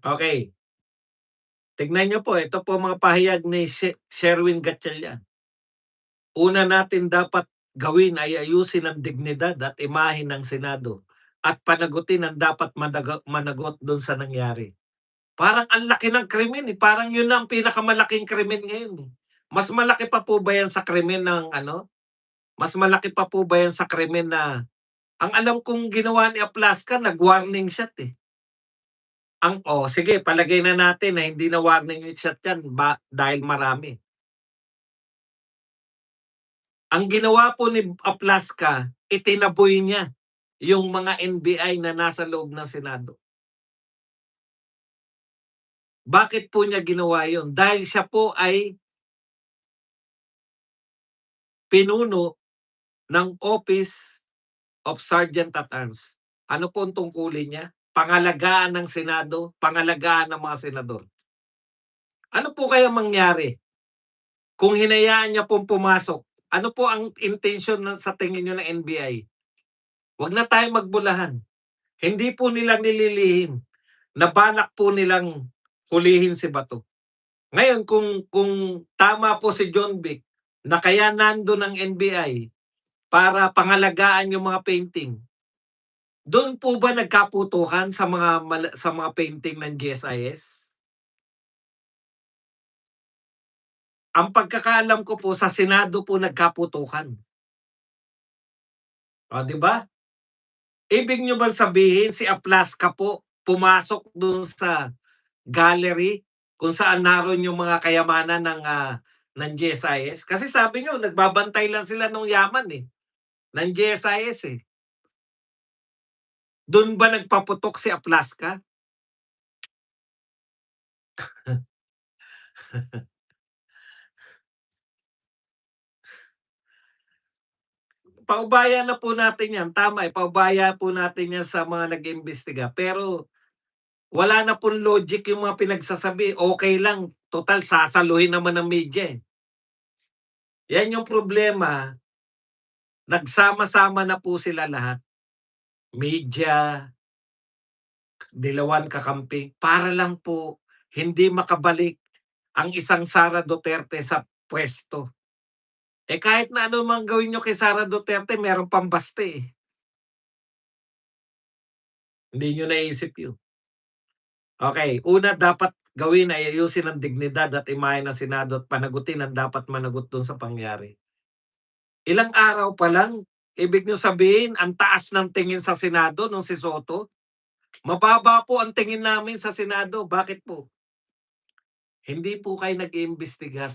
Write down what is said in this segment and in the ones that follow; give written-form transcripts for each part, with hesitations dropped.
Okay, tignan niyo po, ito po mga pahayag ni Sherwin Gatchalian. Una natin dapat gawin ay ayusin ang dignidad at imahe ng Senado at panagutin ang dapat managot do'n sa nangyari. Parang ang laki ng krimen, eh, parang 'yun na ang pinakamalaking krimen ngayon, eh. Mas malaki pa po ba 'yan sa krimen ng ano, mas malaki pa po ba 'yan sa krimen na ang alam kong ginawa ni Aplaska nag-warning shot, eh. Sige palagay na natin na hindi na warning shot 'yan dahil marami. Ang ginawa po ni Aplaska, itinaboy niya yung mga NBI na nasa loob ng Senado. Bakit po niya ginawa yun? Dahil siya po ay pinuno ng Office of Sergeant at Arms. Ano po ang tungkulin niya? Pangalagaan ng Senado, pangalagaan ng mga senador. Ano po kaya mangyari kung hinayaan niya pong pumasok? Ano po ang intention sa tingin niyo ng NBI? Huwag na tayong magbulahan. Hindi po nila nililihim na balak po nilang hulihin si Bato. Ngayon kung tama po si John Vic na kaya nando'n ang NBI para pangalagaan yung mga painting, do'n po ba nagkaputukan sa mga painting ng GSIS? Ang pagkakaalam ko po sa Senado po nagkaputukan. Oh, 'di ba? Ibig niyo bang sabihin si Aplaska po pumasok do'n sa gallery kung saan naroon yung mga kayamanan ng GSIS? Kasi sabi niyo nagbabantay lang sila nung yaman, eh, ng GSIS, eh. Dun ba nagpaputok si Aplaska? Paubaya na po natin 'yan, tama, ipaubaya po natin 'yan sa mga nag-iimbestiga, pero wala na pong logic yung mga pinagsasabi, okey lang total sasaluhin naman ng media, eh. 'Yan yung problema, nagsama-sama na po sila lahat, media, dilawan kakampi, para lang po hindi makabalik ang isang Sara Duterte sa puwesto. Eh, kahit na ano man gawin niyo kay Sara Duterte meron pang baste, eh. Hindi niyo naisip yun. Okay, una dapat gawin ay ayusin ang dignidad at imahe ng Senado at panagutin ang dapat managot dun sa pangyari. Ilang araw pa lang, ibig niyong sabihin ang taas ng tingin sa Senado nung si Soto? Mababa po ang tingin namin sa Senado, bakit po? Hindi po kayo nag-iimbestiga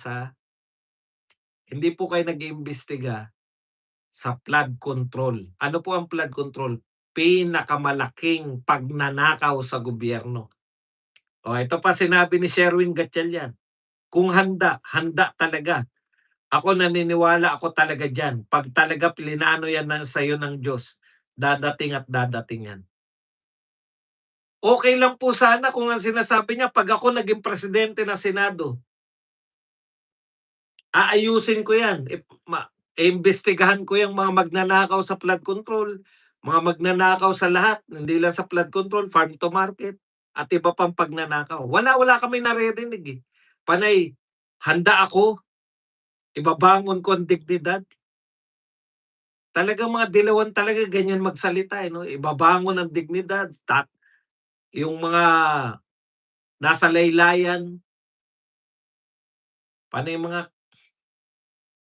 hindi po kayo nag-iimbestiga sa flood control. Ano po ang flood control? Pinakamalaking pagnanakaw sa gobyerno. Ito pa sinabi ni Sherwin Gatchalian, kung handa, handa talaga. Ako naniniwala ako talaga diyan. 'Pag talaga plinano yan sa'yo ng Diyos, dadating at dadating yan. Okey lang po sana kung ang sinasabi niya 'pag ako naging presidente ng Senado, aayusin ko yan, iimbestigahan ko yang mga magnanakaw sa flood control, mga magnanakaw sa lahat, hindi lang sa flood control, farm to market, at iba pang pagnanakaw. Wala kaming naririnig, eh. Panay handa ako, ibabangon ko ang dignidad. Talagang mga dilawan talaga ganyan magsalita, eh, 'no? Ibabangon ang dignidad, yung mga nasa laylayan, panay mga